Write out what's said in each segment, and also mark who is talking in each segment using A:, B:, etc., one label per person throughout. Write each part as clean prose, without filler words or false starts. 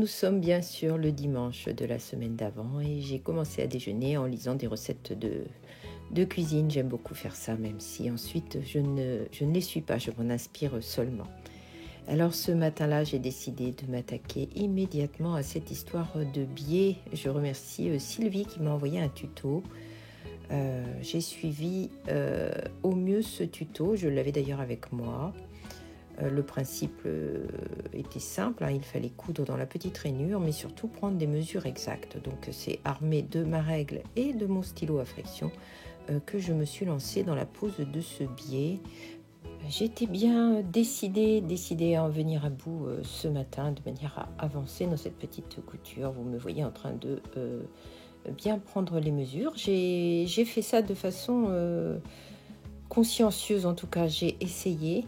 A: nous sommes bien sûr le dimanche de la semaine d'avant et j'ai commencé à déjeuner en lisant des recettes de cuisine. J'aime beaucoup faire ça, même si ensuite je ne les suis pas, je m'en inspire seulement. Alors ce matin-là, j'ai décidé de m'attaquer immédiatement à cette histoire de biais. Je remercie Sylvie qui m'a envoyé un tuto. J'ai suivi au mieux ce tuto, je l'avais d'ailleurs avec moi. Le principe était simple, il fallait coudre dans la petite rainure, mais surtout prendre des mesures exactes. Donc c'est armé de ma règle et de mon stylo à friction que je me suis lancée dans la pose de ce biais. J'étais bien décidée à en venir à bout ce matin, de manière à avancer dans cette petite couture. Vous me voyez en train de bien prendre les mesures. J'ai fait ça de façon consciencieuse, en tout cas j'ai essayé.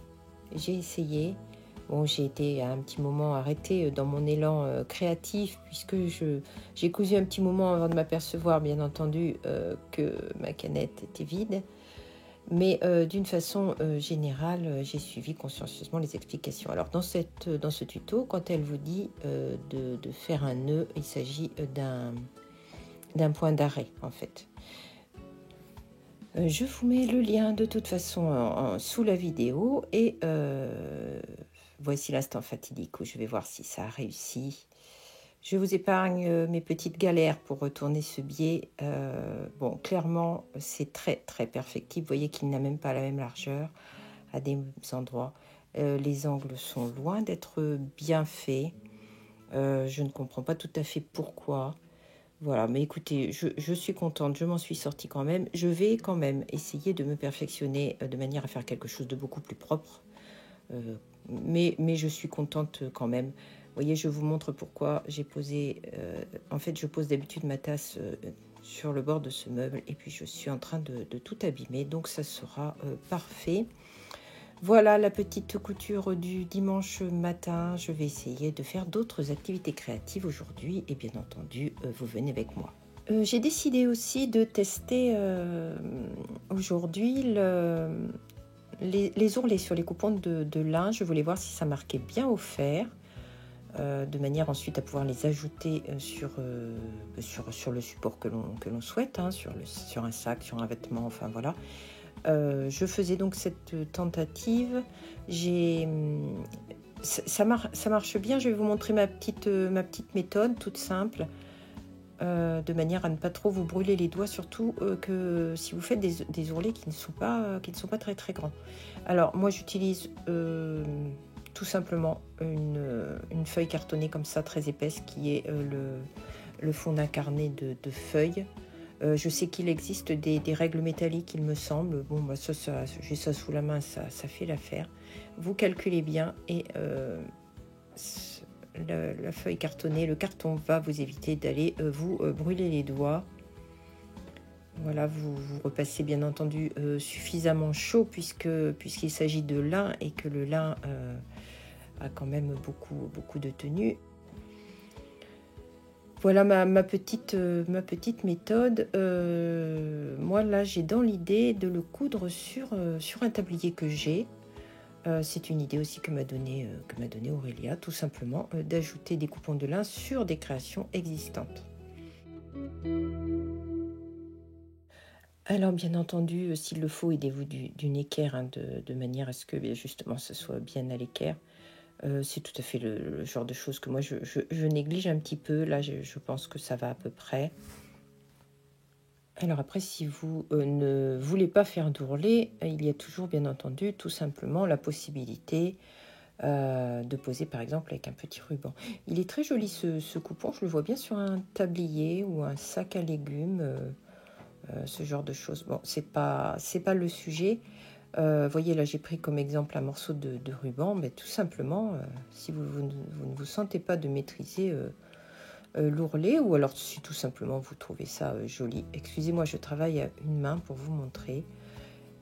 A: Bon, j'ai été à un petit moment arrêtée dans mon élan créatif, puisque j'ai cousu un petit moment avant de m'apercevoir, bien entendu, que ma canette était vide. Mais d'une façon générale, j'ai suivi consciencieusement les explications. Alors dans ce tuto, quand elle vous dit de faire un nœud, il s'agit d'un point d'arrêt en fait. Je vous mets le lien de toute façon sous la vidéo et voici l'instant fatidique où je vais voir si ça a réussi. Je vous épargne mes petites galères pour retourner ce biais. Bon, clairement, c'est très très perfectible. Vous voyez qu'il n'a même pas la même largeur à des endroits. Les angles sont loin d'être bien faits. Je ne comprends pas tout à fait pourquoi. Voilà, mais écoutez, je suis contente, je m'en suis sortie quand même. Je vais quand même essayer de me perfectionner de manière à faire quelque chose de beaucoup plus propre. Mais je suis contente quand même. Vous voyez, je vous montre pourquoi j'ai posé... en fait, je pose d'habitude ma tasse sur le bord de ce meuble et puis je suis en train de tout abîmer. Donc, ça sera parfait. Voilà la petite couture du dimanche matin. Je vais essayer de faire d'autres activités créatives aujourd'hui et bien entendu, vous venez avec moi. J'ai décidé aussi de tester aujourd'hui les ourlets sur les coupons de lin. Je voulais voir si ça marquait bien au fer, de manière ensuite à pouvoir les ajouter sur le support que l'on souhaite, sur un sac, sur un vêtement, enfin voilà. Je faisais donc cette tentative. Ça marche bien. Je vais vous montrer ma petite méthode toute simple, de manière à ne pas trop vous brûler les doigts, surtout que si vous faites des ourlets qui ne sont pas très très grands. Alors moi j'utilise tout simplement une feuille cartonnée comme ça, très épaisse, qui est le fond d'un carnet de feuilles. Je sais qu'il existe des règles métalliques, il me semble. Bon, bah j'ai ça sous la main, ça fait l'affaire. Vous calculez bien et la feuille cartonnée, le carton va vous éviter d'aller vous brûler les doigts. Voilà, vous repassez bien entendu suffisamment chaud puisqu'il s'agit de lin et que le lin a quand même beaucoup de tenue. Voilà ma petite méthode. Moi là j'ai dans l'idée de le coudre sur un tablier que j'ai. C'est une idée aussi que m'a donné Aurélia, tout simplement, d'ajouter des coupons de lin sur des créations existantes. Alors bien entendu, s'il le faut, aidez-vous d'une équerre, de manière à ce que justement ce soit bien à l'équerre. C'est tout à fait le genre de choses que moi je néglige un petit peu. Là je pense que ça va à peu près. Alors après, si vous ne voulez pas faire d'ourlet, il y a toujours bien entendu tout simplement la possibilité de poser par exemple avec un petit ruban. Il est très joli ce coupon, je le vois bien sur un tablier ou un sac à légumes, ce genre de choses. Bon, c'est pas le sujet. Voyez là, j'ai pris comme exemple un morceau de ruban, mais tout simplement, si vous ne vous sentez pas de maîtriser l'ourlet, ou alors si tout simplement vous trouvez ça joli, excusez-moi, je travaille à une main pour vous montrer,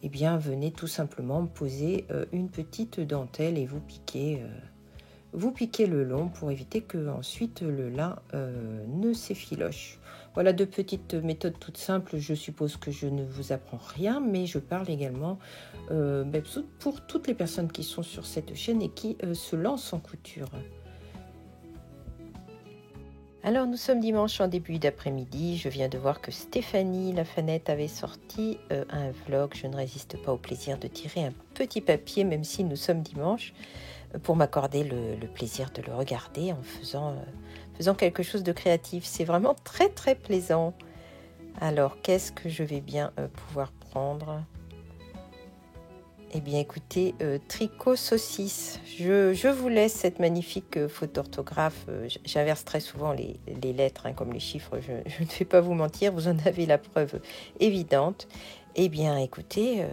A: eh bien venez tout simplement poser une petite dentelle et vous piquez le long pour éviter que ensuite le lin ne s'effiloche. Voilà deux petites méthodes toutes simples. Je suppose que je ne vous apprends rien, mais je parle également pour toutes les personnes qui sont sur cette chaîne et qui se lancent en couture. Alors nous sommes dimanche en début d'après-midi, je viens de voir que Stéphanie la Fanette avait sorti un vlog. Je ne résiste pas au plaisir de tirer un petit papier même si nous sommes dimanche pour m'accorder le plaisir de le regarder en faisant quelque chose de créatif. C'est vraiment très très plaisant. Alors qu'est-ce que je vais bien pouvoir prendre ? Eh bien écoutez, tricot saucisse, je vous laisse cette magnifique faute d'orthographe. J'inverse très souvent les lettres, hein, comme les chiffres, je ne vais pas vous mentir, vous en avez la preuve évidente. Eh bien écoutez,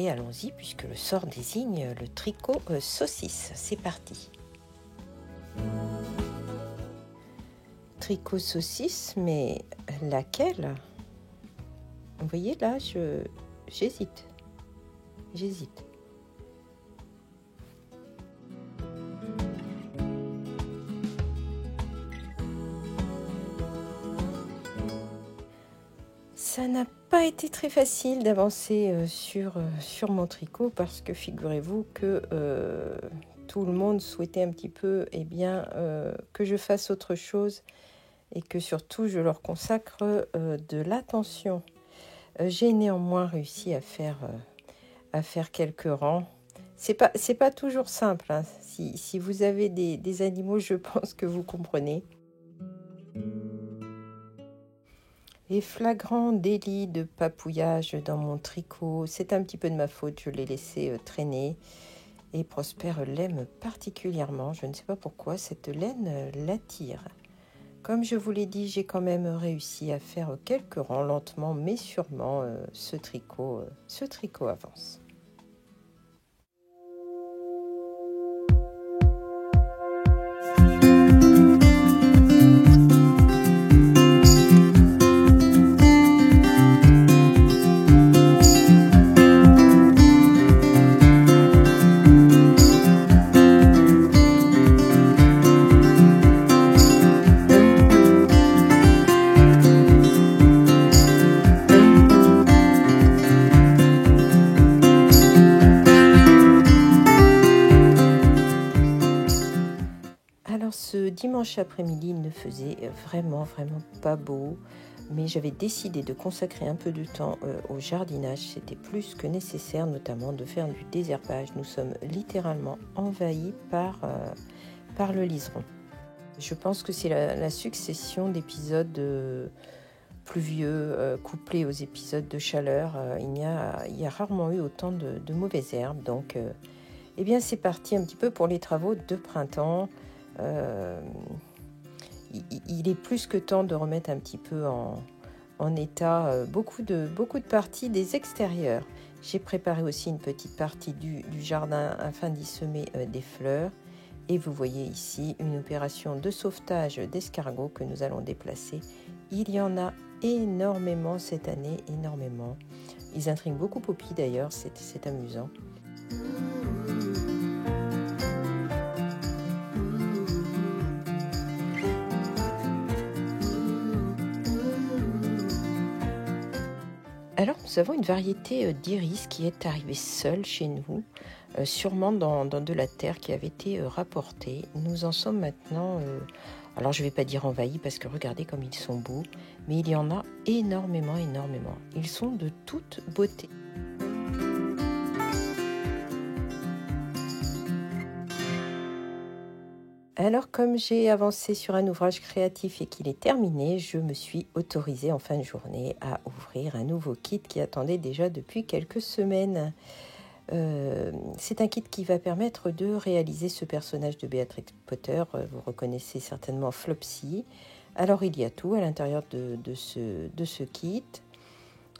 A: allons-y, puisque le sort désigne le tricot saucisse. C'est parti. Tricot saucisse, mais laquelle ? Vous voyez là, j'hésite. Ça n'a pas été très facile d'avancer sur mon tricot parce que figurez-vous que tout le monde souhaitait un petit peu que je fasse autre chose et que surtout je leur consacre de l'attention. J'ai néanmoins réussi à faire quelques rangs. C'est pas toujours simple, hein. Si vous avez des animaux, je pense que vous comprenez. Et flagrant délit de papouillage dans mon tricot, c'est un petit peu de ma faute, je l'ai laissé traîner. Et Prosper l'aime particulièrement, je ne sais pas pourquoi, cette laine l'attire. Comme je vous l'ai dit, j'ai quand même réussi à faire quelques rangs lentement, mais sûrement ce tricot avance. Ce dimanche après-midi, il ne faisait vraiment pas beau, mais j'avais décidé de consacrer un peu de temps au jardinage. C'était plus que nécessaire, notamment de faire du désherbage. Nous sommes littéralement envahis par le liseron. Je pense que c'est la succession d'épisodes pluvieux couplés aux épisodes de chaleur. Il y a rarement eu autant de mauvaises herbes. Donc, eh bien, c'est parti un petit peu pour les travaux de printemps. Il est plus que temps de remettre un petit peu en état beaucoup de parties des extérieurs. J'ai préparé aussi une petite partie du jardin afin d'y semer des fleurs. Et vous voyez ici une opération de sauvetage d'escargots que nous allons déplacer. Il y en a énormément cette année, énormément. Ils intriguent beaucoup Poppy d'ailleurs, c'est amusant. Alors, nous avons une variété d'iris qui est arrivée seule chez nous, sûrement dans de la terre qui avait été rapportée. Nous en sommes maintenant, alors je ne vais pas dire envahis parce que regardez comme ils sont beaux, mais il y en a énormément. Ils sont de toute beauté. Alors, comme j'ai avancé sur un ouvrage créatif et qu'il est terminé, je me suis autorisée en fin de journée à ouvrir un nouveau kit qui attendait déjà depuis quelques semaines. C'est un kit qui va permettre de réaliser ce personnage de Béatrix Potter. Vous reconnaissez certainement Flopsy. Alors, il y a tout à l'intérieur de ce kit.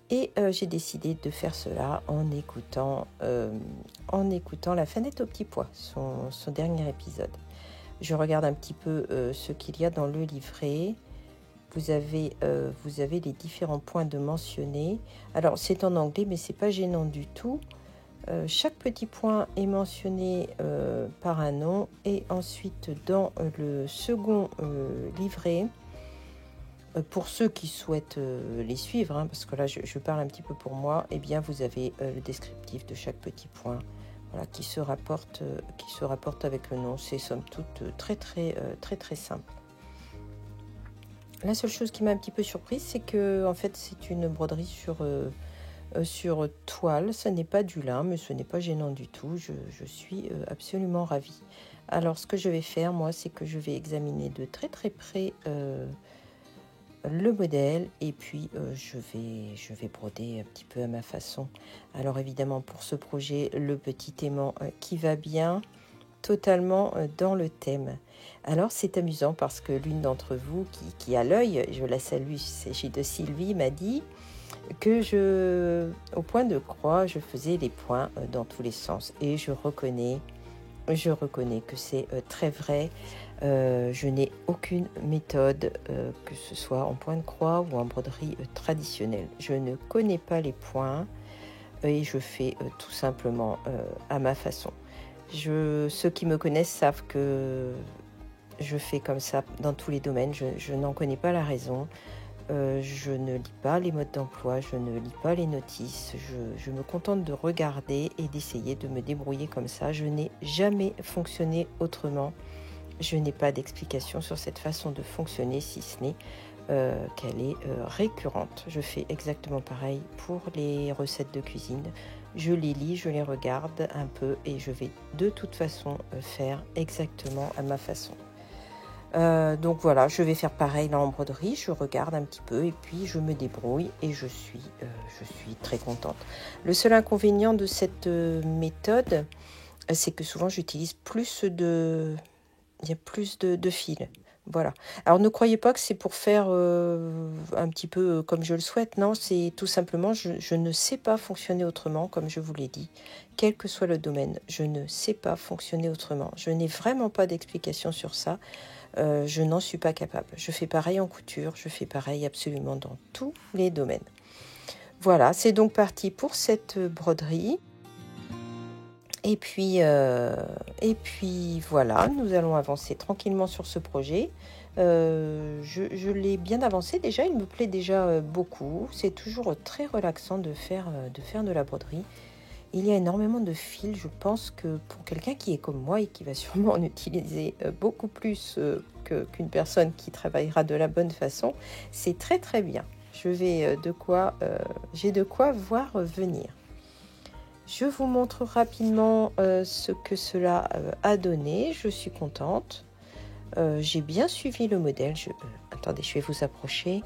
A: Et j'ai décidé de faire cela en écoutant La Fanette au petit pois, son dernier épisode. Je regarde un petit peu ce qu'il y a dans le livret. Vous avez les différents points de mentionner. Alors, c'est en anglais, mais ce n'est pas gênant du tout. Chaque petit point est mentionné par un nom. Et ensuite, dans le second livret, pour ceux qui souhaitent les suivre, hein, parce que là, je parle un petit peu pour moi, eh bien, vous avez le descriptif de chaque petit point. Voilà, qui se rapporte avec le nom. C'est somme toute très simple. La seule chose qui m'a un petit peu surprise, c'est que en fait, c'est une broderie sur toile. Ce n'est pas du lin, mais ce n'est pas gênant du tout. Je suis absolument ravie. Alors, ce que je vais faire, moi, c'est que je vais examiner de très très près le modèle et puis je vais broder un petit peu à ma façon. Alors, évidemment, pour ce projet, le petit aimant qui va bien totalement dans le thème. Alors, c'est amusant parce que l'une d'entre vous qui a l'œil, je la salue, il s'agit de Sylvie, m'a dit que au point de croix, je faisais les points dans tous les sens. Et je reconnais que c'est très vrai. Je n'ai aucune méthode, que ce soit en point de croix ou en broderie traditionnelle. Je ne connais pas les points et je fais tout simplement à ma façon. Ceux qui me connaissent savent que je fais comme ça dans tous les domaines. Je n'en connais pas la raison. Je ne lis pas les modes d'emploi, je ne lis pas les notices, je me contente de regarder et d'essayer de me débrouiller comme ça. Je n'ai jamais fonctionné autrement. Je n'ai pas d'explication sur cette façon de fonctionner, si ce n'est qu'elle est récurrente. Je fais exactement pareil pour les recettes de cuisine. Je les lis, je les regarde un peu et je vais de toute façon faire exactement à ma façon. Donc voilà, je vais faire pareil là en broderie, je regarde un petit peu et puis je me débrouille et je suis très contente. Le seul inconvénient de cette méthode, c'est que souvent j'utilise il y a plus de fils. Voilà. Alors ne croyez pas que c'est pour faire un petit peu comme je le souhaite. Non, c'est tout simplement, je ne sais pas fonctionner autrement, comme je vous l'ai dit. Quel que soit le domaine, je ne sais pas fonctionner autrement. Je n'ai vraiment pas d'explication sur ça. Je n'en suis pas capable. Je fais pareil en couture, je fais pareil absolument dans tous les domaines. Voilà, c'est donc parti pour cette broderie. Et puis voilà, nous allons avancer tranquillement sur ce projet. Je l'ai bien avancé déjà, il me plaît déjà beaucoup. C'est toujours très relaxant de faire de la broderie. Il y a énormément de fils. Je pense que pour quelqu'un qui est comme moi et qui va sûrement en utiliser beaucoup plus qu'une personne qui travaillera de la bonne façon, c'est très très bien. J'ai de quoi voir venir. Je vous montre rapidement ce que cela a donné. Je suis contente. J'ai bien suivi le modèle. Attendez, je vais vous approcher.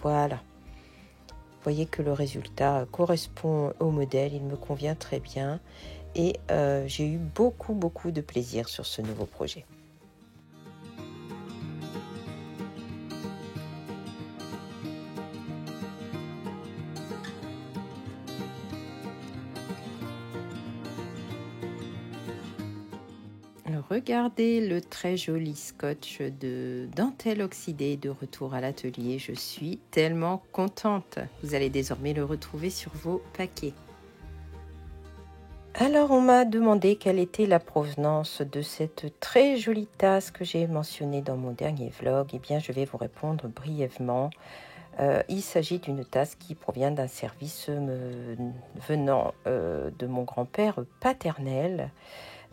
A: Voilà. Vous voyez que le résultat correspond au modèle, il me convient très bien et j'ai eu beaucoup de plaisir sur ce nouveau projet. Alors, regardez le très joli scotch de dentelle oxydée de retour à l'atelier. Je suis tellement contente. Vous allez désormais le retrouver sur vos paquets. Alors, on m'a demandé quelle était la provenance de cette très jolie tasse que j'ai mentionnée dans mon dernier vlog. Eh bien, je vais vous répondre brièvement. Il s'agit d'une tasse qui provient d'un service venant de mon grand-père paternel.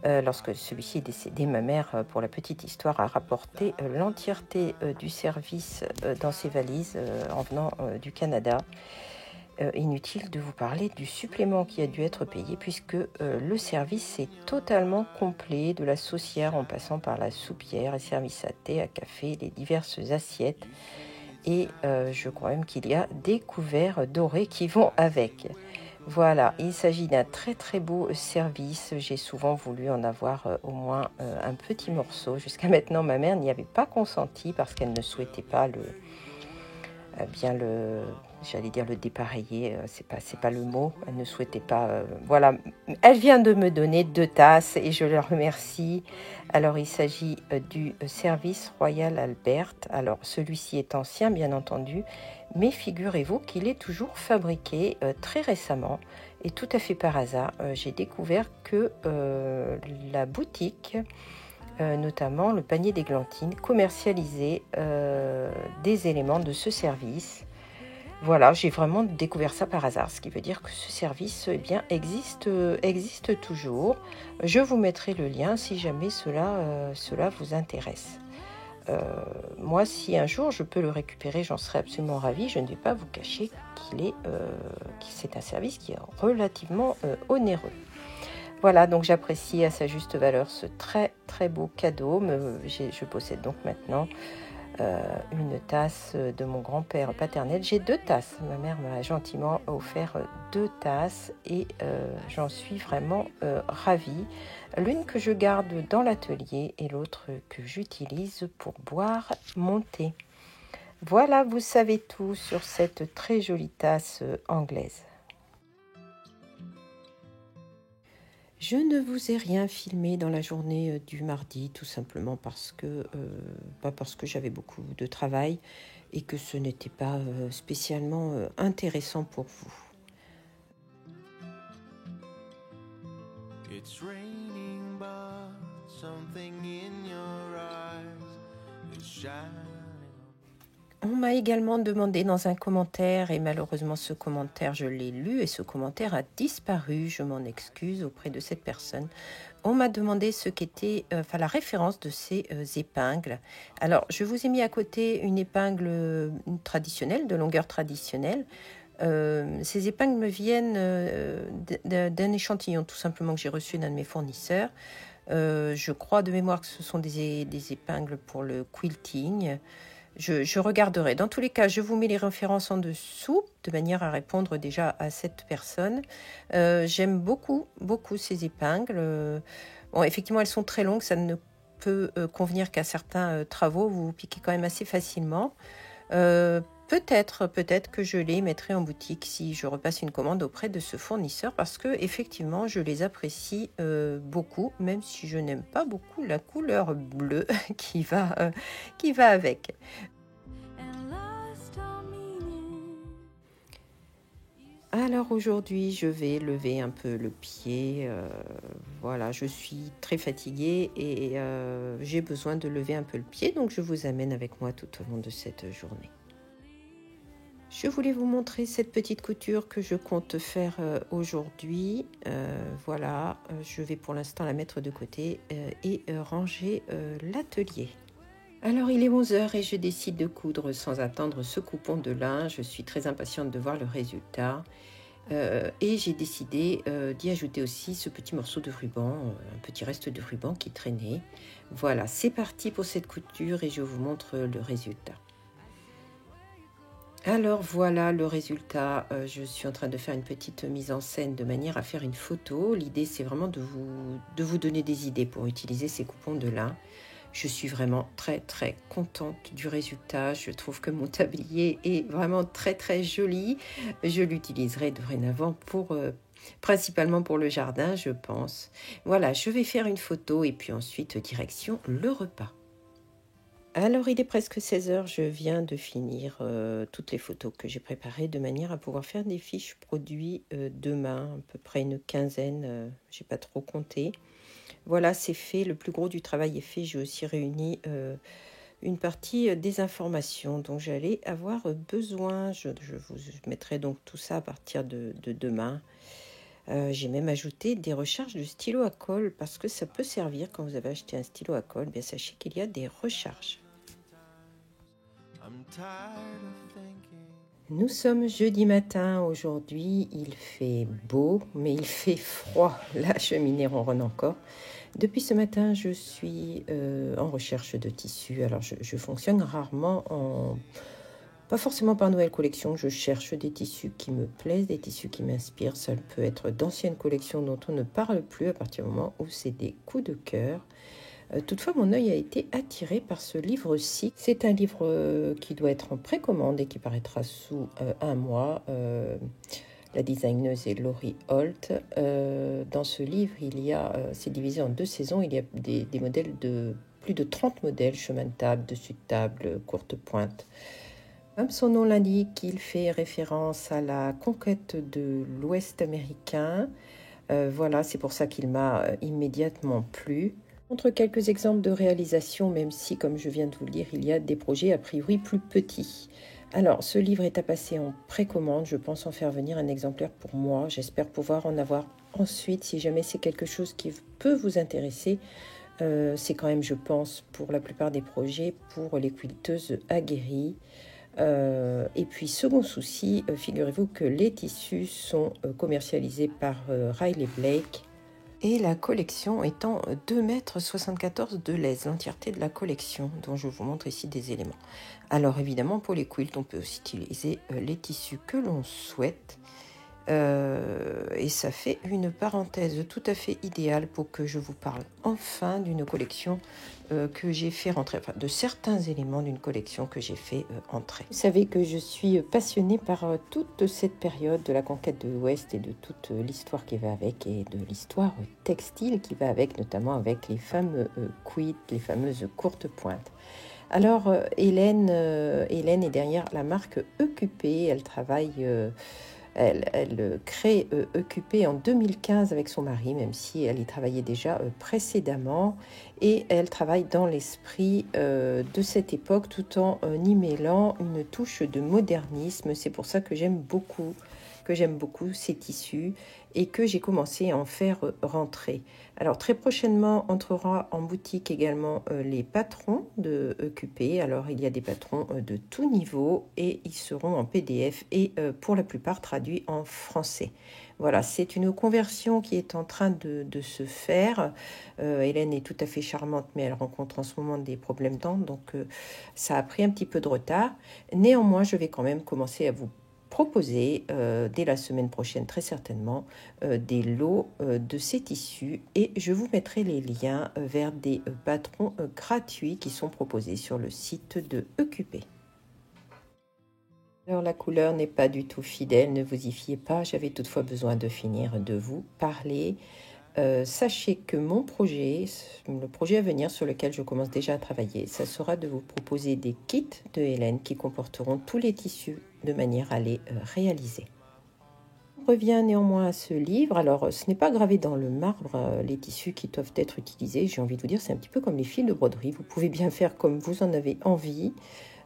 A: Lorsque celui-ci est décédé, ma mère, pour la petite histoire, a rapporté l'entièreté du service dans ses valises en venant du Canada. Inutile de vous parler du supplément qui a dû être payé puisque le service est totalement complet, de la saucière en passant par la soupière et service à thé, à café, les diverses assiettes. Et je crois même qu'il y a des couverts dorés qui vont avec. Voilà, il s'agit d'un très très beau service. J'ai souvent voulu en avoir au moins un petit morceau. Jusqu'à maintenant, ma mère n'y avait pas consenti parce qu'elle ne souhaitait pas j'allais dire le dépareiller, c'est pas le mot, elle ne souhaitait pas, voilà, elle vient de me donner 2 tasses et je la remercie. Alors il s'agit du service Royal Albert, alors celui-ci est ancien bien entendu, mais figurez-vous qu'il est toujours fabriqué très récemment et tout à fait par hasard, j'ai découvert que la boutique, notamment le panier d'églantine, commercialisait des éléments de ce service. Voilà, j'ai vraiment découvert ça par hasard, ce qui veut dire que ce service existe toujours. Je vous mettrai le lien si jamais cela vous intéresse. moi, si un jour je peux le récupérer, j'en serais absolument ravie. Je ne vais pas vous cacher que c'est un service qui est relativement onéreux. Voilà, donc j'apprécie à sa juste valeur ce très très beau cadeau. Je possède donc maintenant une tasse de mon grand-père paternel. J'ai 2 tasses. Ma mère m'a gentiment offert 2 tasses et j'en suis vraiment ravie. L'une que je garde dans l'atelier et l'autre que j'utilise pour boire mon thé. Voilà, vous savez tout sur cette très jolie tasse anglaise. Je ne vous ai rien filmé dans la journée du mardi, tout simplement parce que j'avais beaucoup de travail et que ce n'était pas spécialement intéressant pour vous. It's raining, but something in your eyes is shining. On m'a également demandé dans un commentaire, et malheureusement ce commentaire je l'ai lu et ce commentaire a disparu, je m'en excuse auprès de cette personne. On m'a demandé ce qu'était la référence de ces épingles. Alors je vous ai mis à côté une épingle traditionnelle, de longueur traditionnelle. Ces épingles me viennent d'un échantillon tout simplement que j'ai reçu d'un de mes fournisseurs. Je crois de mémoire que ce sont des épingles pour le quilting. Je regarderai. Dans tous les cas, je vous mets les références en dessous, de manière à répondre déjà à cette personne. J'aime beaucoup, beaucoup ces épingles. Bon, effectivement, elles sont très longues, ça ne peut convenir qu'à certains travaux. Vous piquez quand même assez facilement. Peut-être que je les mettrai en boutique si je repasse une commande auprès de ce fournisseur parce que effectivement je les apprécie beaucoup, même si je n'aime pas beaucoup la couleur bleue qui va avec. Alors aujourd'hui, je vais lever un peu le pied. Voilà, je suis très fatiguée et j'ai besoin de lever un peu le pied, donc je vous amène avec moi tout au long de cette journée. Je voulais vous montrer cette petite couture que je compte faire aujourd'hui. Voilà, je vais pour l'instant la mettre de côté et ranger l'atelier. Alors il est 11h et je décide de coudre sans attendre ce coupon de lin. Je suis très impatiente de voir le résultat. Et j'ai décidé d'y ajouter aussi ce petit morceau de ruban, un petit reste de ruban qui traînait. Voilà, c'est parti pour cette couture et je vous montre le résultat. Alors voilà le résultat, je suis en train de faire une petite mise en scène de manière à faire une photo. L'idée c'est vraiment de vous donner des idées pour utiliser ces coupons de lin. Je suis vraiment très très contente du résultat. Je trouve que mon tablier est vraiment très très joli. Je l'utiliserai dorénavant principalement pour le jardin, je pense. Voilà, je vais faire une photo et puis ensuite direction le repas. Alors, il est presque 16h, je viens de finir toutes les photos que j'ai préparées de manière à pouvoir faire des fiches produits demain, à peu près une quinzaine, je n'ai pas trop compté. Voilà, c'est fait, le plus gros du travail est fait. J'ai aussi réuni une partie des informations dont j'allais avoir besoin. Je vous mettrai donc tout ça à partir de demain. J'ai même ajouté des recharges de stylo à colle parce que ça peut servir quand vous avez acheté un stylo à colle. Bien, sachez qu'il y a des recharges. Nous sommes jeudi matin aujourd'hui, il fait beau mais il fait froid, la cheminée ronronne encore. Depuis ce matin je suis en recherche de tissus, alors je fonctionne rarement pas forcément par nouvelle collection, je cherche des tissus qui me plaisent, des tissus qui m'inspirent. Ça peut être d'anciennes collections dont on ne parle plus à partir du moment où c'est des coups de cœur. Toutefois, mon œil a été attiré par ce livre-ci. C'est un livre qui doit être en précommande et qui paraîtra sous un mois. La designeuse est Laurie Holt. Dans ce livre, c'est divisé en 2 saisons. Il y a des modèles plus de 30 modèles, chemin de table, dessus de table, courte pointe. Comme son nom l'indique, il fait référence à la conquête de l'Ouest américain. Voilà, c'est pour ça qu'il m'a immédiatement plu. Je montre quelques exemples de réalisation, même si, comme je viens de vous le dire, il y a des projets a priori plus petits. Alors, ce livre est à passer en précommande. Je pense en faire venir un exemplaire pour moi. J'espère pouvoir en avoir ensuite, si jamais c'est quelque chose qui peut vous intéresser, C'est quand même, je pense, pour la plupart des projets, pour les quilteuses aguerries. Et puis, second souci, figurez-vous que les tissus sont commercialisés par Riley Blake. Et la collection étant 2,74 m de laisse, l'entièreté de la collection, dont je vous montre ici des éléments. Alors évidemment, pour les quilts, on peut aussi utiliser les tissus que l'on souhaite. Et ça fait une parenthèse tout à fait idéale pour que je vous parle enfin d'une collection que j'ai fait rentrer, enfin de certains éléments d'une collection que j'ai fait entrer. Vous savez que je suis passionnée par toute cette période de la conquête de l'Ouest et de toute l'histoire qui va avec et de l'histoire textile qui va avec, notamment avec les fameux quilts, les fameuses courtes pointes. Alors Hélène est derrière la marque EQP, elle travaille... Elle crée EQP en 2015 avec son mari, même si elle y travaillait déjà précédemment. Et elle travaille dans l'esprit de cette époque tout en y mêlant une touche de modernisme. C'est pour ça que j'aime beaucoup ces tissus et que j'ai commencé à en faire rentrer. Alors très prochainement entrera en boutique également les patrons de EQP. Alors il y a des patrons de tout niveau et ils seront en PDF et pour la plupart traduits en français. Voilà, c'est une conversion qui est en train de se faire. Hélène est tout à fait charmante, mais elle rencontre en ce moment des problèmes de dents, donc ça a pris un petit peu de retard. Néanmoins, je vais quand même commencer à vous proposer dès la semaine prochaine très certainement des lots de ces tissus et je vous mettrai les liens vers des patrons gratuits qui sont proposés sur le site de EQP. Alors la couleur n'est pas du tout fidèle, ne vous y fiez pas, j'avais toutefois besoin de finir de vous parler. Sachez que mon projet, le projet à venir sur lequel je commence déjà à travailler, ça sera de vous proposer des kits de Hélène qui comporteront tous les tissus de manière à les réaliser. On revient néanmoins à ce livre. Alors, ce n'est pas gravé dans le marbre, les tissus qui doivent être utilisés. J'ai envie de vous dire, c'est un petit peu comme les fils de broderie. Vous pouvez bien faire comme vous en avez envie.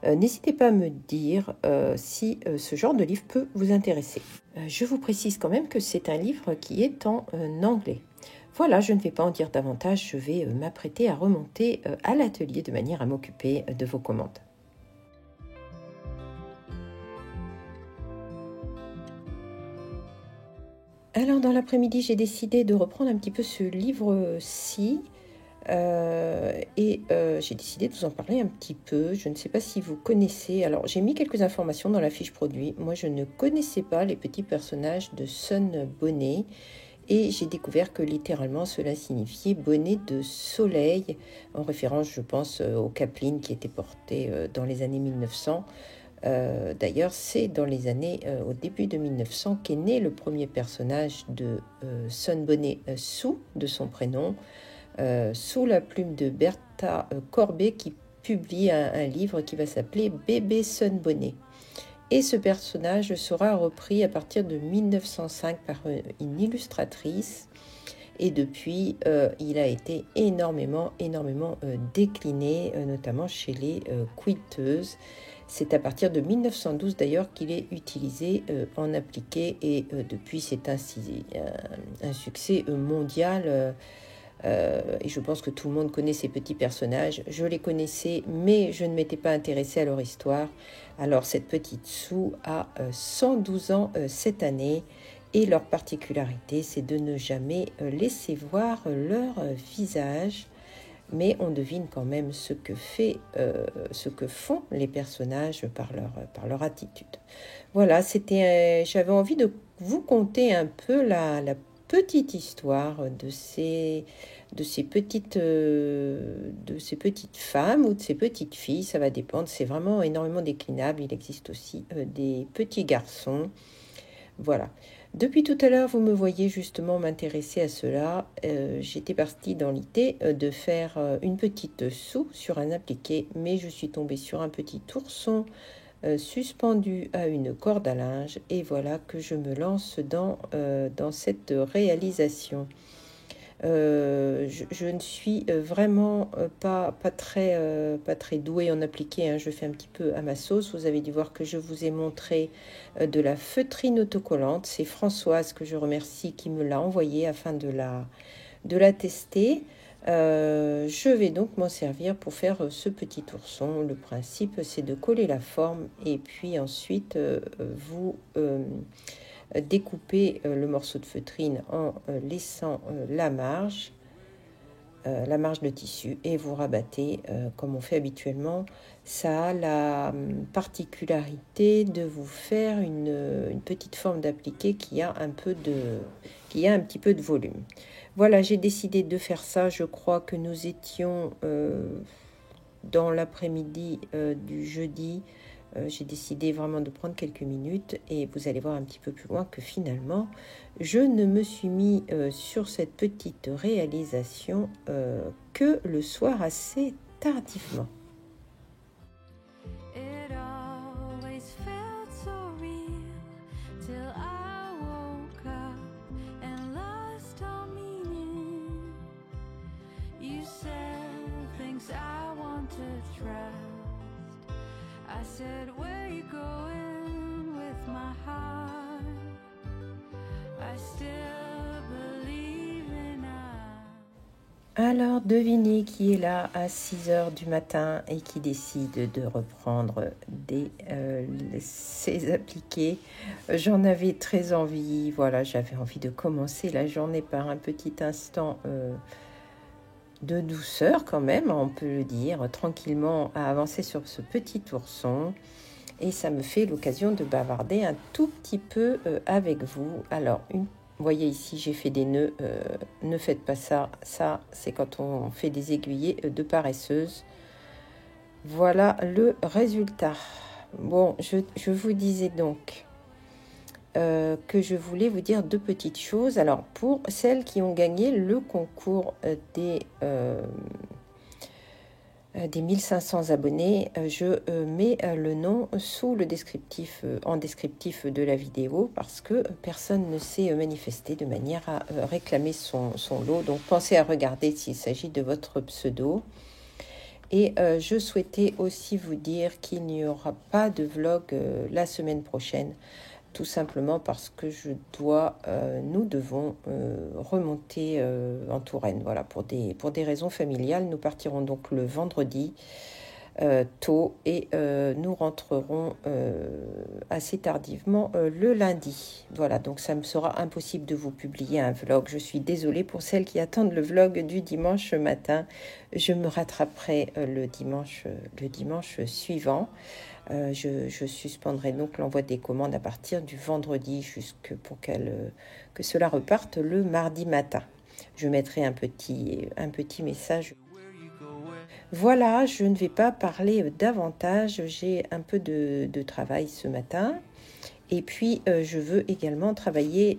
A: N'hésitez pas à me dire si ce genre de livre peut vous intéresser. Je vous précise quand même que c'est un livre qui est en anglais. Voilà, je ne vais pas en dire davantage, je vais m'apprêter à remonter à l'atelier de manière à m'occuper de vos commandes. Alors dans l'après-midi, j'ai décidé de reprendre un petit peu ce livre-ci et j'ai décidé de vous en parler un petit peu. Je ne sais pas si vous connaissez, alors j'ai mis quelques informations dans la fiche produit. Moi je ne connaissais pas les petits personnages de Sun Bonnet. Et j'ai découvert que littéralement cela signifiait bonnet de soleil, en référence, je pense, aux capelines qui étaient portées dans les années 1900. D'ailleurs, c'est dans les années, au début de 1900, qu'est né le premier personnage de Sun Bonnet Sue, de son prénom, sous la plume de Bertha Corbet, qui publie un livre qui va s'appeler Bébé Sun Bonnet. Et ce personnage sera repris à partir de 1905 par une illustratrice. Et depuis, il a été énormément décliné, notamment chez les quilteuses. C'est à partir de 1912 d'ailleurs qu'il est utilisé en appliqué. Et depuis, c'est un succès mondial. Et je pense que tout le monde connaît ces petits personnages. Je les connaissais, mais je ne m'étais pas intéressée à leur histoire. Alors, cette petite Sue a 112 ans cette année. Et leur particularité, c'est de ne jamais laisser voir leur visage. Mais on devine quand même ce que font les personnages par leur attitude. Voilà, j'avais envie de vous conter un peu la petite histoire de ces petites femmes ou de ces petites filles, ça va dépendre, c'est vraiment énormément déclinable. Il existe aussi des petits garçons. Voilà. Depuis tout à l'heure, vous me voyez justement m'intéresser à cela. J'étais partie dans l'idée de faire une petite Sue sur un appliqué, mais je suis tombée sur un petit ourson suspendu à une corde à linge et voilà que je me lance dans cette réalisation. Je ne suis vraiment pas très douée en appliqué, hein. Je fais un petit peu à ma sauce. Vous avez dû voir que je vous ai montré de la feutrine autocollante. C'est Françoise que je remercie qui me l'a envoyée afin de la tester. Je vais donc m'en servir pour faire ce petit ourson. Le principe, c'est de coller la forme et puis ensuite vous découpez le morceau de feutrine en laissant la marge de tissu et vous rabattez comme on fait habituellement. Ça a la particularité de vous faire une petite forme d'appliqué qui a un petit peu de volume. Voilà, j'ai décidé de faire ça. Je crois que nous étions dans l'après-midi du jeudi. J'ai décidé vraiment de prendre quelques minutes et vous allez voir un petit peu plus loin que finalement, je ne me suis mis sur cette petite réalisation que le soir assez tardivement.
B: I said, where you going with my heart? I still believe in us.
A: Alors, devinez qui est là à 6 heures du matin et qui décide de reprendre ses appliqués. J'en avais très envie. Voilà, j'avais envie de commencer la journée par un petit instant de douceur quand même, on peut le dire, tranquillement à avancer sur ce petit ourson. Et ça me fait l'occasion de bavarder un tout petit peu avec vous. Alors, vous voyez ici, j'ai fait des nœuds. Ne faites pas ça. Ça, c'est quand on fait des aiguillés de paresseuse. Voilà le résultat. Bon, je vous disais donc que je voulais vous dire deux petites choses. Alors, pour celles qui ont gagné le concours des 1500 abonnés, je mets le nom sous le descriptif, en descriptif de la vidéo parce que personne ne s'est manifesté de manière à réclamer son lot. Donc, pensez à regarder s'il s'agit de votre pseudo. Et je souhaitais aussi vous dire qu'il n'y aura pas de vlog la semaine prochaine. Tout simplement parce que nous devons remonter en Touraine. Voilà, pour des raisons familiales. Nous partirons donc le vendredi tôt et nous rentrerons assez tardivement le lundi. Voilà, donc ça me sera impossible de vous publier un vlog. Je suis désolée pour celles qui attendent le vlog du dimanche matin. Je me rattraperai le dimanche suivant. Je suspendrai donc l'envoi des commandes à partir du vendredi pour que cela reparte le mardi matin. Je mettrai un petit message. Voilà, je ne vais pas parler davantage. J'ai un peu de travail ce matin. Et puis, je veux également travailler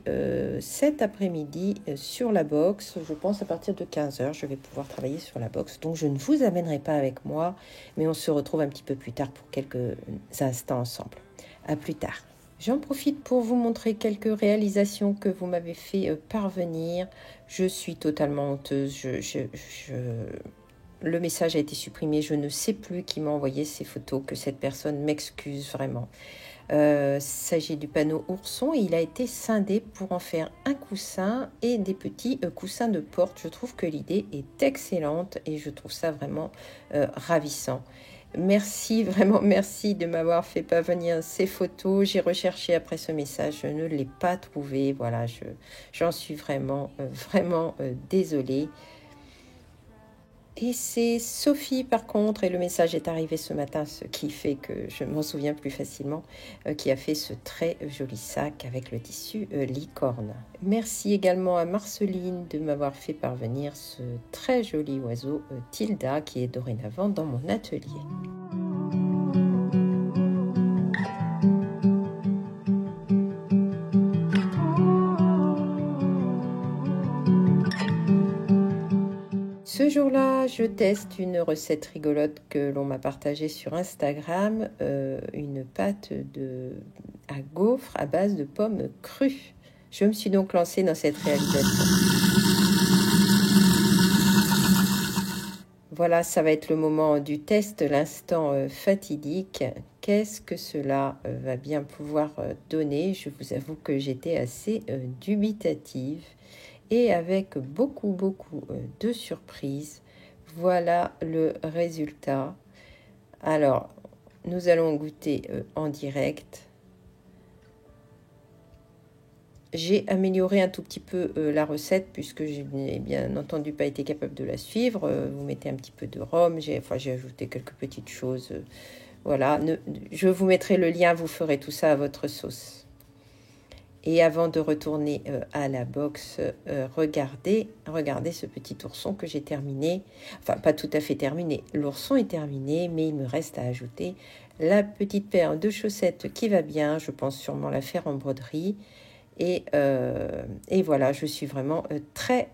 A: cet après-midi sur la box. Je pense à partir de 15h, je vais pouvoir travailler sur la box. Donc, je ne vous amènerai pas avec moi, mais on se retrouve un petit peu plus tard pour quelques instants ensemble. À plus tard. J'en profite pour vous montrer quelques réalisations que vous m'avez fait parvenir. Je suis totalement honteuse. Le message a été supprimé. Je ne sais plus qui m'a envoyé ces photos, que cette personne m'excuse vraiment. Il s'agit du panneau ourson et il a été scindé pour en faire un coussin et des petits coussins de porte. Je trouve que l'idée est excellente et je trouve ça vraiment ravissant. Merci, vraiment merci de m'avoir fait parvenir ces photos. J'ai recherché après ce message, je ne l'ai pas trouvé. Voilà, j'en suis vraiment désolée. Et c'est Sophie par contre, et le message est arrivé ce matin, ce qui fait que je m'en souviens plus facilement, qui a fait ce très joli sac avec le tissu licorne. Merci également à Marceline de m'avoir fait parvenir ce très joli oiseau Tilda qui est dorénavant dans mon atelier. Ce jour-là, je teste une recette rigolote que l'on m'a partagée sur Instagram, une pâte à gaufres à base de pommes crues. Je me suis donc lancée dans cette réalisation. Voilà, ça va être le moment du test, l'instant fatidique. Qu'est-ce que cela va bien pouvoir donner? Je vous avoue que j'étais assez dubitative. et avec beaucoup de surprises. Voilà le résultat. Alors, nous allons goûter en direct. J'ai amélioré un tout petit peu la recette puisque je n'ai bien entendu pas été capable de la suivre. Vous mettez un petit peu de rhum, j'ai ajouté quelques petites choses. Voilà, je vous mettrai le lien, vous ferez tout ça à votre sauce. Et avant de retourner à la box, regardez ce petit ourson que j'ai terminé. Enfin, pas tout à fait terminé. L'ourson est terminé, mais il me reste à ajouter la petite paire de chaussettes qui va bien. Je pense sûrement la faire en broderie. Et voilà, je suis vraiment très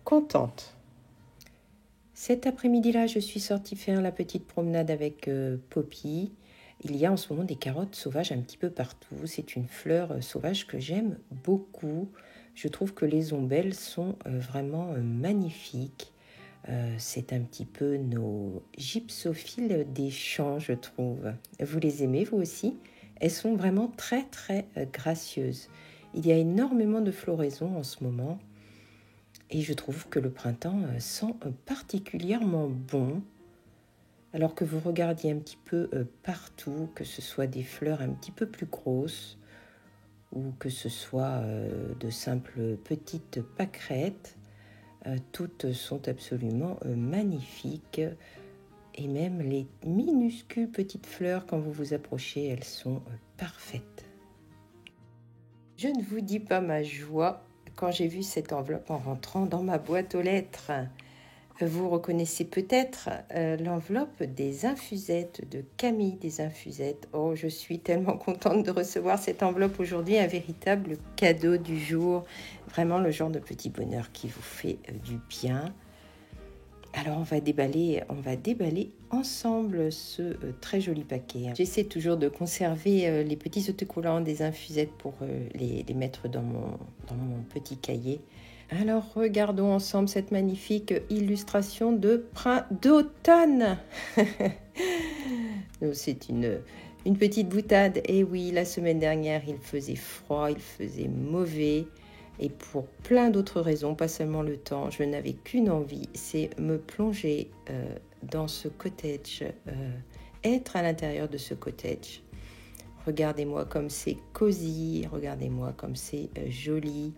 A: contente. Cet après-midi-là, je suis sortie faire la petite promenade avec Poppy. Il y a en ce moment des carottes sauvages un petit peu partout. C'est une fleur sauvage que j'aime beaucoup. Je trouve que les ombelles sont vraiment magnifiques. C'est un petit peu nos gypsophiles des champs, je trouve. Vous les aimez, vous aussi? Elles sont vraiment très gracieuses. Il y a énormément de floraison en ce moment et je trouve que le printemps sent particulièrement bon. Alors que vous regardiez un petit peu partout, que ce soit des fleurs un petit peu plus grosses ou que ce soit de simples petites pâquerettes, toutes sont absolument magnifiques. Et même les minuscules petites fleurs, quand vous vous approchez, elles sont parfaites. Je ne vous dis pas ma joie quand j'ai vu cette enveloppe en rentrant dans ma boîte aux lettres. Vous reconnaissez peut-être l'enveloppe des infusettes de Camille des Infusettes. Oh, je suis tellement contente de recevoir cette enveloppe aujourd'hui, un véritable cadeau du jour. Vraiment le genre de petit bonheur qui vous fait du bien. Alors on va déballer ensemble ce très joli paquet. J'essaie toujours de conserver les petits autocollants des infusettes pour les mettre dans mon petit cahier. Alors regardons ensemble cette magnifique illustration d'automne. C'est une petite boutade. Et oui, la semaine dernière il faisait froid, il faisait mauvais. Et pour plein d'autres raisons, pas seulement le temps, je n'avais qu'une envie, c'est me plonger dans ce cottage, être à l'intérieur de ce cottage. Regardez-moi comme c'est cosy, regardez-moi comme c'est joli.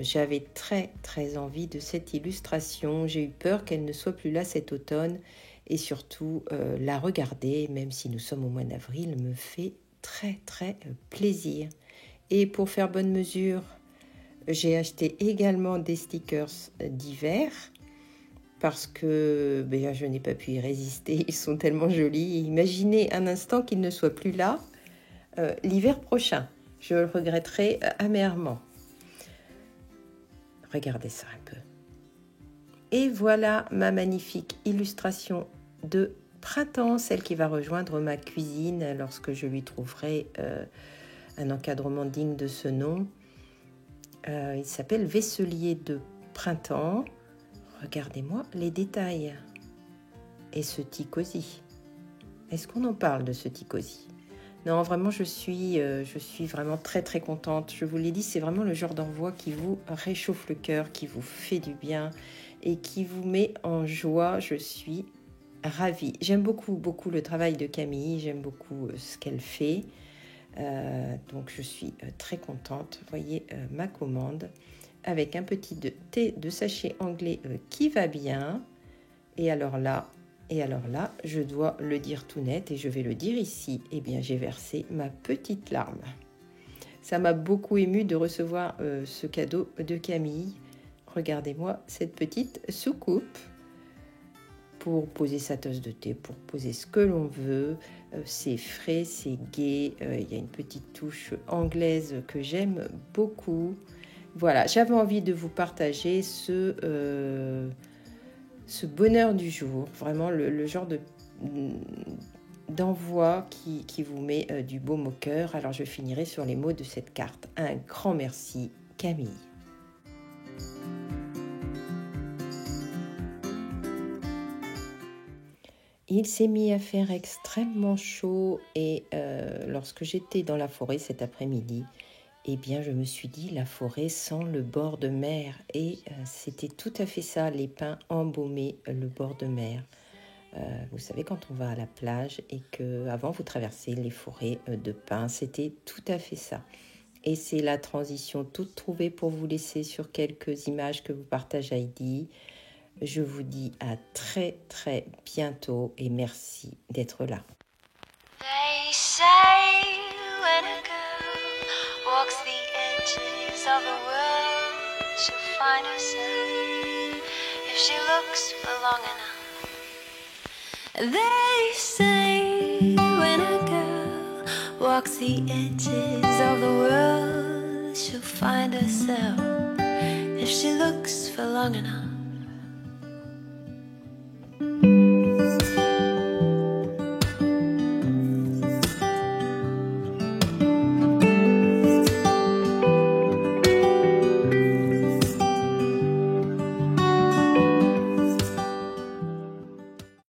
A: J'avais très envie de cette illustration. J'ai eu peur qu'elle ne soit plus là cet automne. Et surtout, la regarder, même si nous sommes au mois d'avril, me fait très plaisir. Et pour faire bonne mesure, j'ai acheté également des stickers d'hiver parce que je n'ai pas pu y résister. Ils sont tellement jolis. Imaginez un instant qu'ils ne soient plus là l'hiver prochain. Je le regretterai amèrement. Regardez ça un peu. Et voilà ma magnifique illustration de printemps, celle qui va rejoindre ma cuisine lorsque je lui trouverai un encadrement digne de ce nom. Il s'appelle Vaisselier de printemps. Regardez-moi les détails. Et ce ticosi. Est-ce qu'on en parle de ce ticosi? Non, vraiment, je suis vraiment très contente. Je vous l'ai dit, c'est vraiment le genre d'envoi qui vous réchauffe le cœur, qui vous fait du bien et qui vous met en joie. Je suis ravie. J'aime beaucoup le travail de Camille. J'aime beaucoup ce qu'elle fait. Donc je suis très contente. Voyez ma commande avec un petit thé de sachet anglais qui va bien. Et alors là, je dois le dire tout net et je vais le dire ici. Eh bien, j'ai versé ma petite larme. Ça m'a beaucoup émue de recevoir ce cadeau de Camille. Regardez-moi cette petite soucoupe pour poser sa tasse de thé, pour poser ce que l'on veut. C'est frais, c'est gai. Il y a une petite touche anglaise que j'aime beaucoup. Voilà, j'avais envie de vous partager ce bonheur du jour. Vraiment le genre d'envoi qui vous met du baume au cœur. Alors je finirai sur les mots de cette carte. Un grand merci, Camille. Il s'est mis à faire extrêmement chaud et lorsque j'étais dans la forêt cet après-midi, eh bien je me suis dit la forêt sans le bord de mer. Et c'était tout à fait ça, les pins embaumaient le bord de mer. Vous savez, quand on va à la plage et qu'avant vous traversez les forêts de pins, c'était tout à fait ça. Et c'est la transition toute trouvée pour vous laisser sur quelques images que vous partage Heidi. Je vous dis à très très bientôt et merci d'être là.
B: They say when a girl walks the edges of the world, she'll find herself if she looks for long enough. They say when a girl walks the edges of the world, she'll find herself if she looks for long enough.